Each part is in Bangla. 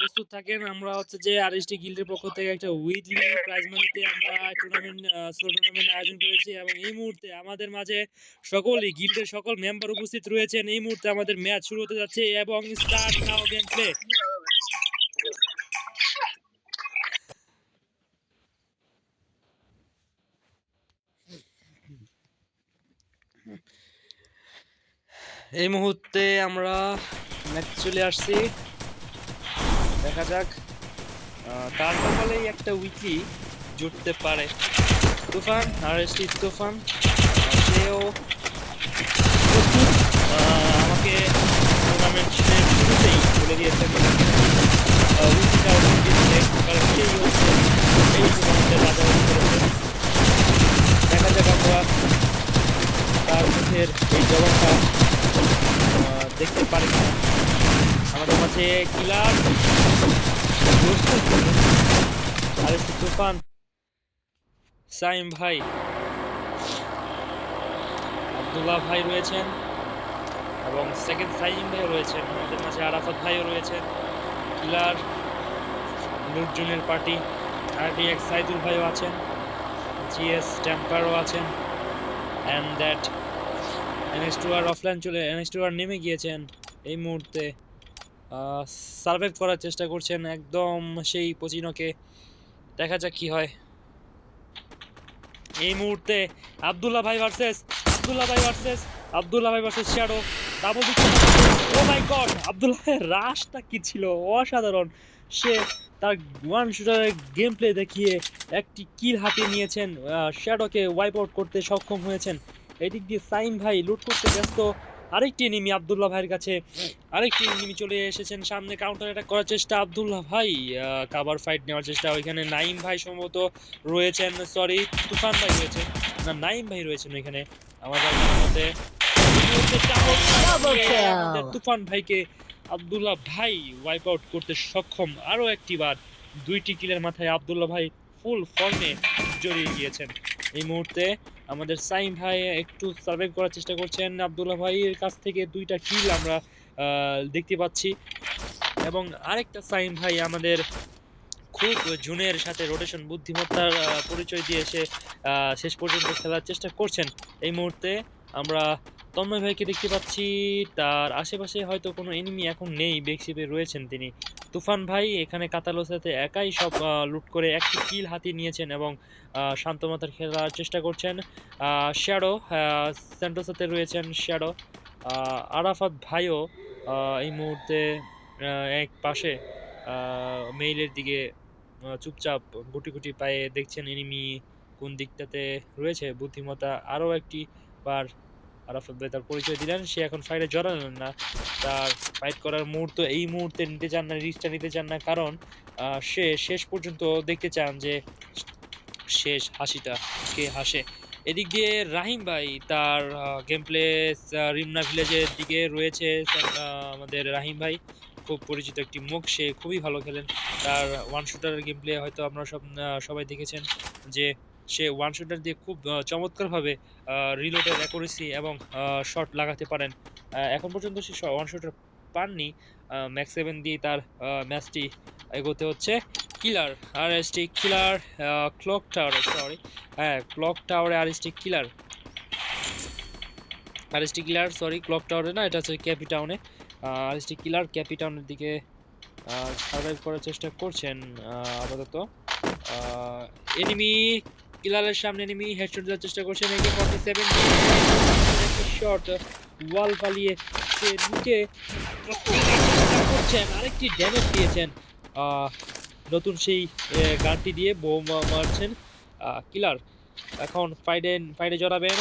প্রস্তুত থাকেন। আমরা হচ্ছে যে আরএসটি গিল্ডের পক্ষ থেকে একটা উইকলি প্রাইজ মানিতে আমরা টুর্নামেন্ট স্লো টুর্নামেন্ট আয়োজন করেছি এবং এই মুহূর্তে আমাদের মাঝে সকলেই গিল্ডের সকল মেম্বার উপস্থিত রয়েছেন। এই মুহূর্তে আমাদের ম্যাচ শুরু হতে যাচ্ছে এবং স্টার্ট নাও গেম প্লে। এই মুহূর্তে আমরা ম্যাচ চলে আসছি, দেখা যাক কার কপালেই একটা উইকলি জুটতে পারে। তুফান আরএসটি তুফান সেও প্রস্তুত, আমাকে টুর্নামেন্টের শুরুতেই বলে দিয়েছেন উইকলিটা দিচ্ছে, কারণ সেই হচ্ছে এই টুর্নামেন্টের রাজা করেছে। দেখা যাক আমরা তার মুখের এই জবাবটা দেখতে পারি না। আমাদের মাঝে কিলার আরএসটি তুফান, সাইম ভাই, আব্দুল্লাহ ভাই রয়েছেন এবং সেকেন্ড সাইম ভাই রয়েছেন। আমাদের মাঝে আরাফাত ভাইও রয়েছেন, কিলার নুরজুনের পার্টি, আরডিএক্স সাইদুল ভাইও আছেন, জিএস টেম্পারও আছেন, অ্যান্ড দ্যাট এনএস2আর অফলাইন চলে এনএস2আর নেমে গিয়েছেন। এই মুহূর্তে সার্ভাইভ করার চেষ্টা করছেন একদম সেই পচিনোকে। দেখা যাক কি হয়। এই মুহূর্তে আব্দুল্লাহ ভাই ভার্সেস শ্যাডো, ডাবল দিচ্ছে। ও মাই গড, আব্দুল্লাহের রাশটা কি ছিল অসাধারণ। সে তার ওয়ান শুটারের গেম প্লে দেখিয়ে একটি কিল হাতিয়ে নিয়েছেন, শ্যাডোকে ওয়াইপ আউট করতে সক্ষম হয়েছেন। এদিক দিয়ে সাইম ভাই লুট করতে ব্যস্ত। আরেকটি এনিমি আব্দুল্লাহ ভাইয়ের কাছে, আরেকটি এনিমি চলে এসেছেন সামনে, কাউন্টার অ্যাটাক করার চেষ্টা আব্দুল্লাহ ভাই, কাভার ফাইট নেওয়ার চেষ্টা। ওইখানে নাইম ভাই সম্ভবত রয়েছেন, সরি তুফান ভাই রয়েছেন না, নাইম ভাই রয়েছেন ওইখানে আমাদের মতে। তুফান ভাইকে আব্দুল্লাহ ভাই ওয়াইপ আউট করতে সক্ষম আরো একটি বার। 2টি কিলের মাথায় আব্দুল্লাহ ভাই ফুল ফর্মে জড়িয়ে গিয়েছেন। এই মুহূর্তে আমাদের সাইম ভাই একটু সার্ভাইভ করার চেষ্টা করছেন। আব্দুল্লাহ ভাইয়ের কাছ থেকে 2টা কিল আমরা দেখতে পাচ্ছি এবং আরেকটা সাইম ভাই আমাদের খুব জুনের সাথে রোটেশন বুদ্ধিমত্তার পরিচয় দিয়ে সে শেষ পর্যন্ত খেলার চেষ্টা করছেন। এই মুহূর্তে আমরা তন্ময় ভাইকে দেখতে পাচ্ছি, তার আশেপাশে হয়তো কোনো এনিমি এখন নেই, বেকশিপে রয়েছেন তিনি। তুফান ভাই এখানে কাতালোর সাথে একাই সব লুট করে একটি কিল হাতিয়ে নিয়েছেন এবং শান্তমাতার খেলার চেষ্টা করছেন। শ্যাডো সেন্টোর সাথে রয়েছেন, শ্যাডো আরাফাত ভাইও এই মুহূর্তে এক পাশে মেইলের দিকে চুপচাপ গুটি গুটি পায়ে দেখছেন এনিমি কোন দিকটাতে রয়েছে। বুদ্ধিমত্তা আরও একটি বার আরাফাত ভাই তার পরিচয় দিলেন। সে এখন ফাইটে জড়ালেন না, তার ফাইট করার মুহূর্ত এই মুহূর্তে নিতে চান না, রিস্কটা নিতে চান না, কারণ সে শেষ পর্যন্ত দেখতে চান যে শেষ হাসিটা কে হাসে। এদিক দিয়ে রাহিম ভাই তার গেম প্লে রিমনা ভিলেজের দিকে রয়েছে। আমাদের রাহিম ভাই খুব পরিচিত একটি মুখ, সে খুবই ভালো খেলেন। তার ওয়ান শুটারের গেম প্লে হয়তো আপনারা সবাই দেখেছেন যে সে ওয়ান শুটার দিয়ে খুব চমৎকারভাবে রিলোডের অ্যাকুরেসি এবং শট লাগাতে পারেন। এখন পর্যন্ত সে ওয়ান শুটার পাননি, ম্যাক্স 7 দিয়ে তার ম্যাচটি এগোতে হচ্ছে। কিলার আরএসটি কিলার ক্লক টাওয়ারে, সরি হ্যাঁ ক্লক টাওয়ারে আরএসটি কিলার সরি ক্লক টাওয়ারে না, এটা হচ্ছে ক্যাপি টাউনে। আরএসটি কিলার ক্যাপি টাউনের দিকে সার্ভাইভ করার চেষ্টা করছেন আপাতত। এনিমি কিলারের সামনে এনিমি হেডশট দেওয়ার চেষ্টা করছেন, AK-47 শট ওয়াল পালিয়ে সে নিচে করছেন, আরেকটি ড্যামেজ দিয়েছেন নতুন সেই গানটি দিয়ে বোম মারছেন কিলার। এখন ফাইটে জড়াবেন,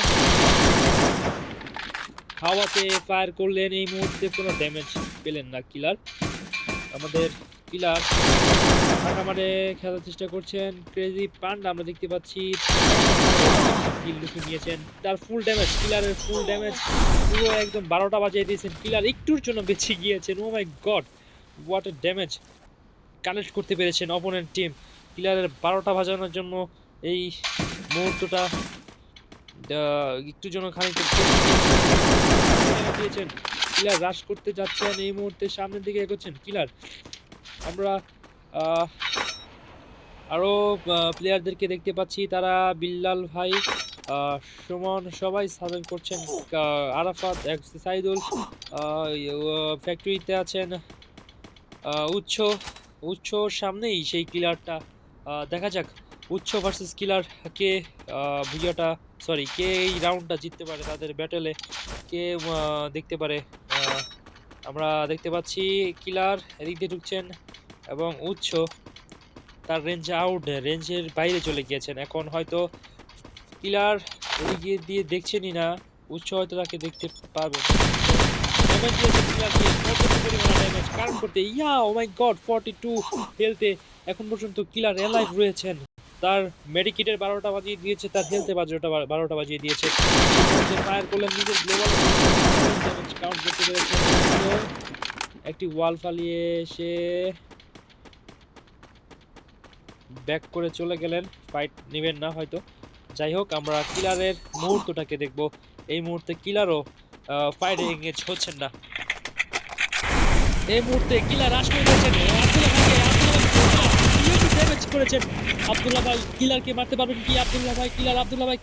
হাওয়াতে ফায়ার করলেন, এই মুহূর্তে কোনো ড্যামেজ পেলেন না কিলার। আমাদের কিলার ফাঁকামারে খেলার চেষ্টা করছেন। ক্রেজি পান্ডা আমরা দেখতে পাচ্ছি কিল লুকে নিয়েছেন, তার ফুল ড্যামেজ, কিলারের ফুল ড্যামেজ পুরো একদম 12টা বাজিয়ে দিয়েছেন। কিলার একটুর জন্য বেঁচে গিয়েছেন। Oh my god, what a damage collect করতে পেরেছেন অপোনেন্ট টিম। কিলারের 12টা বাজানোর জন্য এই মুহূর্তটা একটু জন্য খানিক দিয়েছেন। কিলার রাশ করতে যাচ্ছেন, এই মুহূর্তে সামনের দিকে এগোচ্ছেন কিলার। আমরা আহ, আরো প্লেয়ারদেরকে দেখতে পাচ্ছি, তারা বিল্লাল ভাই, আহ, সুমন সবাই সার্ভাইভ করছেন। আরাফাত, সাইদুল ফ্যাক্টরিতে আছেন। উৎস উৎসর সামনেই সেই কিলারটা। দেখা যাক উৎস ভার্সেস কিলার কে ভিডিওটা, সরি, কে এই রাউন্ডটা জিততে পারে তাদের ব্যাটেলে, কে দেখতে পারে। আহ, আমরা দেখতে পাচ্ছি কিলার এদিক দিয়ে ঢুকছেন এবং উৎস তার রেঞ্জের বাইরে চলে গিয়েছেন। এখন হয়তো কিলার এদিকে দিয়ে দেখছেনই না, উৎস হয়তো তাকে দেখতে পাবেন। ড্যামেজ দিয়েছে কিলারকে, পর্যাপ্ত পরিমাণে ড্যামেজ কারণ করতে। ও মাই গড, 42 হেলথে এখন পর্যন্ত কিলার অ্যালাইভ রয়েছেন। তার মেডিকিটের 12টা বাজিয়ে দিয়েছে, তার হেলথে 12টা বাজিয়ে দিয়েছে। ফায়ার করলেন, নিজের গ্লোবাল ড্যামেজ কাউন্ট করতে পেরেছেন। একটি ওয়াল ফালিয়ে এসে ব্যাক করে চলে গেলেন, ফাইট নেবেন না হয়তো। যাই হোক, আমরা কিলারের মুহূর্তটাকে দেখব। এই মুহূর্তে কিলারও ফাইটে এঙ্গেজ হচ্ছেন না। এই মুহূর্তে কিলার রাশ করে দিয়েছেন ড্যামেজ করেছেন। আব্দুল্লাহ ভাই কিলারকে মারতে পারবেন কি? আব্দুল্লাহ ভাই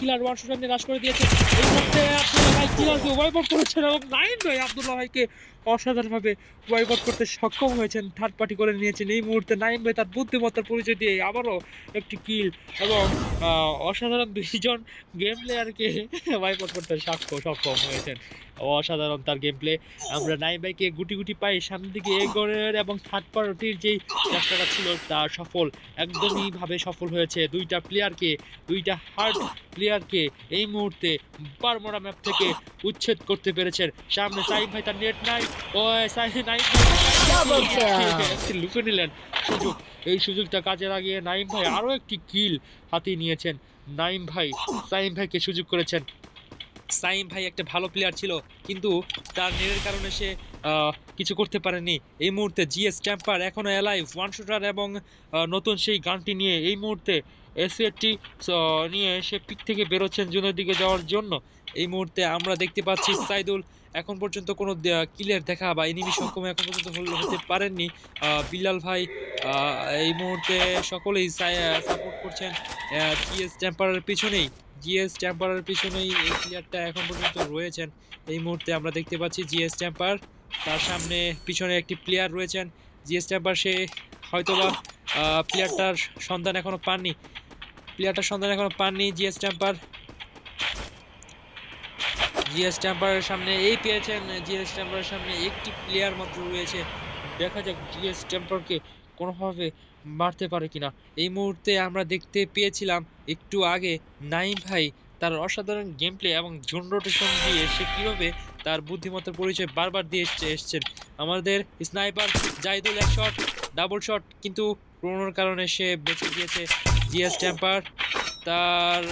কিলার ওয়ান শটে রাশ করে দিয়েছেন। এই মুহূর্তে আব্দুল্লাহ ভাই কিলারকে ওয়াইপ আউট করেছেন এবং নাইম ভাই আব্দুল্লাহ ভাইকে অসাধারণভাবে ওয়াইপ আউট করতে সক্ষম হয়েছেন, থার্ড পার্টি করে নিয়েছেন। এই মুহূর্তে নাইম ভাই তার বুদ্ধিমত্তার পরিচয় দিয়ে আবারও একটি কিল এবং অসাধারণ দুইজন গেম প্লেয়ারকে ওয়াইপ আউট করতে সক্ষম হয়েছেন। অসাধারণ তার গেম প্লে। আমরা নাইম ভাইকে গুটি গুটি পাই সামনের দিকে এগোনের এবং থার্ড পার্টির যেই চেষ্টাটা ছিল তা একদমই ভাবে সফল হয়েছে। দুইটা হার্ড প্লেয়ারকে এই মুহূর্তে বারমোড়া ম্যাপ থেকে উচ্ছেদ করতে পেরেছেন। সামনে সাইম ভাই, তার নেট নাই, ও নাইম ভাই লুকে নিলেন সুযোগ। এই সুযোগটা কাজে লাগিয়ে নাইম ভাই আরো একটি কিল হাতিয়ে নিয়েছেন। সাইম ভাইকে সুযোগ করেছেন। সাইম ভাই একটা ভালো প্লেয়ার ছিল, কিন্তু তার নেটের কারণে সে কিছু করতে পারেনি। এই মুহূর্তে জিএস টেম্পার এখনো অ্যালাইভ, ওয়ান শুটার এবং নতুন সেই গানটি নিয়ে এই মুহূর্তে এসএটি নিয়ে সে পিক থেকে বেরোচ্ছেন জুনের দিকে যাওয়ার জন্য। এই মুহূর্তে আমরা দেখতে পাচ্ছি সাইদুল এখন পর্যন্ত কোনো কিলের দেখা বা এনিমি সক্ষম এখন পর্যন্ত হতে পারেননি। বিল্লাল ভাই এই মুহূর্তে সকলেই সাপোর্ট করছেন জিএস টেম্পারের পিছনেই এই প্লেয়ারটা এখন পর্যন্ত রয়েছেন। এই মুহূর্তে আমরা দেখতে পাচ্ছি জিএস টেম্পার, তার সামনে পিছনে একটি প্লেয়ার রয়েছেন। জিএস টেম্পার সে হয়তোবা প্লেয়ারটার সন্ধান এখনো পাননি। জিএস টেম্পারের সামনে একটি প্লেয়ার মাত্র রয়েছে। দেখা যাক জিএস টেম্পারকে কোনোভাবে মারতে পারে কিনা। এই মুহূর্তে আমরা দেখতে পেয়েছিলাম একটু আগে নাইম ভাই তার অসাধারণ গেম প্লে এবং জোন রোটেশন দিয়ে সে কীভাবে তার বুদ্ধিমত্তার পরিচয় বারবার দিয়ে এসছেন। আমাদের স্নাইপার জাহিদুল এক শট, ডাবল শট, কিন্তু কোনোর কারণে সে বেঁচে গিয়েছে। জিএস টেম্পার তার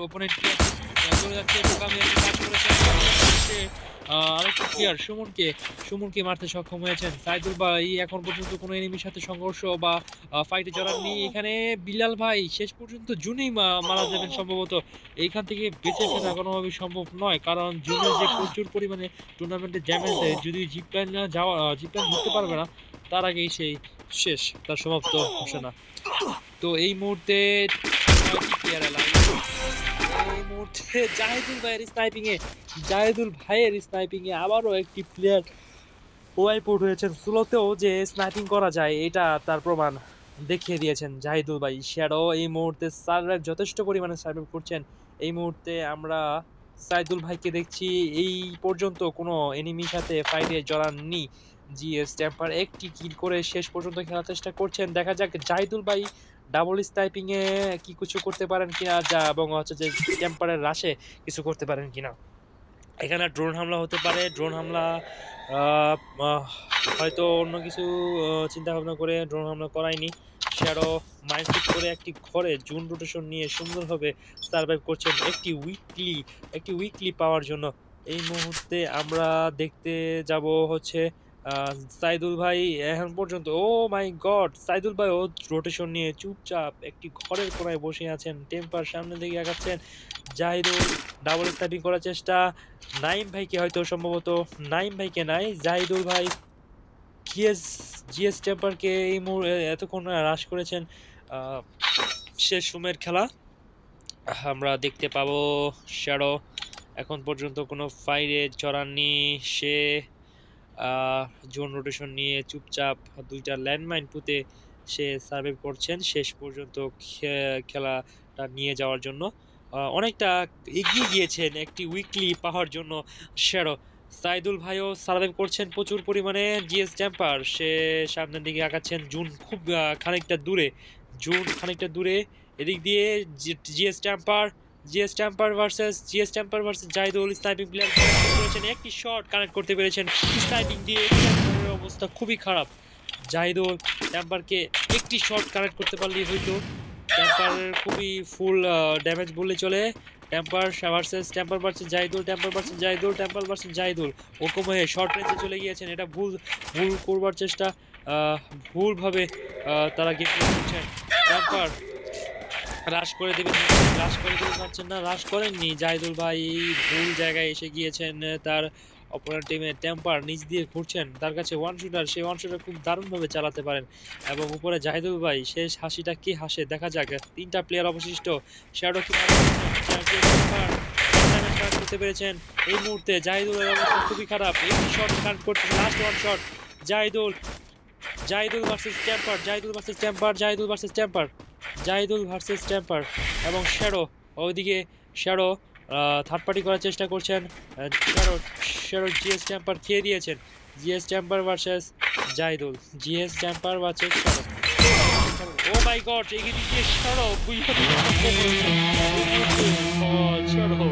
ওপোনেন্ট প্লেয়ার চলে যাচ্ছে, আরেকটি প্লেয়ার সুমনকে মারতে সক্ষম হয়েছেন। সাইদুল ভাই এখন পর্যন্ত কোনো এনিমির সাথে সংঘর্ষ বা ফাইটে জড়াননি। এখানে বিল্লাল ভাই শেষ পর্যন্ত জুনেই মারা যাবেন সম্ভবত। এইখান থেকে বেঁচে ফেরা কোনোভাবেই সম্ভব নয়, কারণ জুনের যে প্রচুর পরিমাণে টুর্নামেন্টে ড্যামেজ দেয়, যদি জিপলাইন ধরতে পারবে না তার আগেই সেই শেষ, তার সমাপ্ত ঘোষণা। তো এই মুহূর্তে জাহিদুল ভাইয়ের স্নাইপিং এ আবারও একটি প্লেয়ার ওয়াইপ আউট হয়েছেন। স্লোতেও যে স্নাইপিং করা যায় এটা তার প্রমাণ দেখিয়ে দিয়েছেন জাহিদুল ভাই। শ্যাডো এই মুহূর্তে সার্ভাইভ যথেষ্ট পরিমাণে সার্ভাইভ করছেন। এই মুহূর্তে আমরা সাইদুল ভাইকে দেখছি এই পর্যন্ত কোনো এনিমির সাথে ফাইটে জড়াননি। জিএস টেম্পার একটি কিল করে শেষ পর্যন্ত খেলার চেষ্টা করছেন। দেখা যাক জাহিদুল ভাই ডাবল স্নাইপিং এ কি কিছু করতে পারেন কিনা, এবং হচ্ছে যে টেম্পারের রাশে কিছু করতে পারেন কিনা। এখানে ড্রোন হামলা হতে পারে, ড্রোন হামলা হয়তো অন্য কিছু চিন্তা ভাবনা করে ড্রোন হামলা করায়নি। শ্যাডো মাইন্ডসেট করে একটি ঘরে জুন রোটেশন নিয়ে সুন্দরভাবে সার্ভাইভ করছেন একটি উইকলি পাওয়ার জন্য। এই মুহূর্তে আমরা দেখতে যাব হচ্ছে সাইদুল ভাই এখন পর্যন্ত, ও মাই গড, সাইদুল ভাই ও রোটেশন নিয়ে চুপচাপ একটি ঘরের কোনায় বসে আছেন। টেম্পার সামনের দিকে আগাচ্ছেন। জাহিদুল ডাবল স্টার্টিং করার চেষ্টা, নাইম ভাইকে হয়তো সম্ভবত, নাইম ভাইকে নাই, জাহিদুল ভাই জিএস জিএস টেম্পারকে এতক্ষণ হ্রাস করেছেন। শেষ সময়ের খেলা আমরা দেখতে পাবো। শ্যাডো এখন পর্যন্ত কোনো ফাইরে চড়াননি, সে জোন রোটেশন নিয়ে চুপচাপ দুইটা ল্যান্ডমাইন পুঁতে সে সার্ভাইভ করছেন শেষ পর্যন্ত খেলাটা নিয়ে যাওয়ার জন্য। অনেকটা এগিয়ে গিয়েছেন একটি উইকলি পাওয়ার জন্য শ্যাডো। সাইদুল ভাইও সার্ভাইভ করছেন প্রচুর পরিমাণে। জিএস টেম্পার সে সামনের দিকে আগাচ্ছেন, জুন খুব খানিকটা দূরে, এদিক দিয়ে জিএস temper versus Zahidul. Sniping player করেছেন, একটি শট কানেক্ট করতে পেরেছেন স্নাইপিং দিয়ে। টেম্পারের অবস্থা খুবই খারাপ। জাহিদুল টেম্পারকে একটি শট কানেক্ট করতে পারলেই হয়তো। টেম্পার খুবই ফুল ড্যামেজ বললে চলে। Temper versus Zahidul. ওকমে শর্ট রেঞ্জে চলে গিয়েছেন, এটা ভুল করবার চেষ্টা, ভুলভাবে তারা গেম করছেন। টেম্পার রাশ করে দেবেন পারছেন না, রাশ করেননি। জাহিদুল ভাই ভুল জায়গায় এসে গিয়েছেন। তার অপোনেন্ট টিমে টেম্পার নিচ দিয়ে ঘুরছেন, তার কাছে ওয়ান শুটার, সেই ওয়ান শুটার খুব দারুণভাবে চালাতে পারেন। এবং উপরে জাহিদুল ভাই শেষ হাসিটা কি হাসে দেখা যাক। 3টা প্লেয়ার অবশিষ্ট। শ্যাডো কি করতে পেরেছেন এই মুহূর্তে। জাহিদুলের অবস্থা খুবই খারাপ, একটি শট কাট করতে, last one shot. Zahidul versus Temper এবং শ্যাডো। ওইদিকে শ্যাডো থার্ড পার্টি করার চেষ্টা করছেন। শ্যাডো জিএস টেম্পার খেয়ে দিয়েছেন। GS temper versus Zahidul. Shadow. Oh my god, এগিয়ে দিচ্ছে শ্যাডো। শ্যাডো